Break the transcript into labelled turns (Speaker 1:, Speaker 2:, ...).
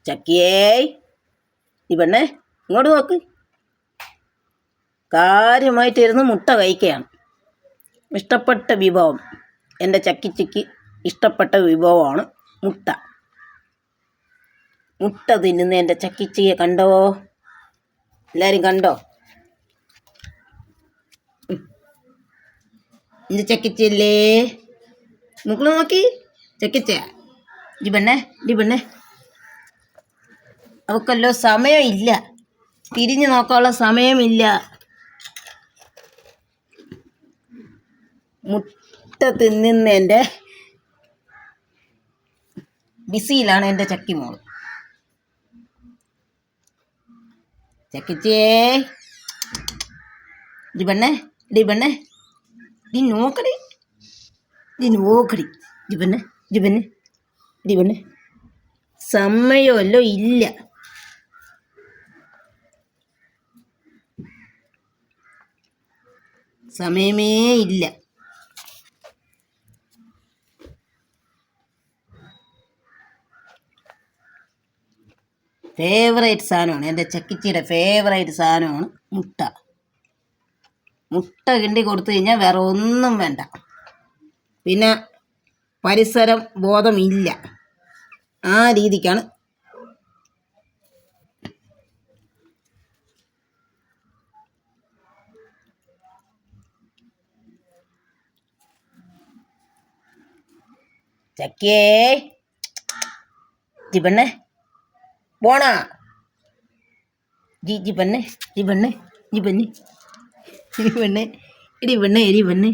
Speaker 1: ചക്കിയേ ഈ പെണ്ണെ ഇങ്ങോട്ട് നോക്ക്. കാര്യമായിട്ടിരുന്ന് മുട്ട കഴിക്കുകയാണ്. ഇഷ്ടപ്പെട്ട വിഭവം, എൻ്റെ ചക്കിച്ചിക്ക് ഇഷ്ടപ്പെട്ട വിഭവമാണ് മുട്ട. മുട്ട തിന്നുന്ന എൻ്റെ ചക്കിച്ചിയെ കണ്ടോ? എല്ലാവരും കണ്ടോ? എൻ്റെ ചക്കിച്ചല്ലേ, മുക്കള് നോക്കി. ചക്കിച്ച ഈ പെണ്ണെ അവക്കല്ലോ സമയമില്ല, തിരിഞ്ഞു നോക്കാനുള്ള സമയമില്ല. മുട്ട തിന്നുന്നതിൻ്റെ ബിസിയിലാണ് എൻ്റെ ചക്കിമോൾ. ചക്കിച്ചേ ഈ പെണ്ണെ നീ നോക്കടി, സമയമല്ലോ ഇല്ല. സമയമേ ഇല്ല. ഫേവറേറ്റ് സാധനമാണ് എൻ്റെ ചക്കിച്ചിയുടെ ഫേവറേറ്റ് സാധനമാണ് മുട്ട. മുട്ട കിണ്ടി കൊടുത്തു കഴിഞ്ഞാൽ വേറെ ഒന്നും വേണ്ട. പിന്നെ പരിസരം ബോധമില്ല, ആ രീതിക്കാണ്. ചക്കേ ജി പെണ്ണെ പോണാ, ജി പെണ്ണെ ഇടി പെണ്ണെ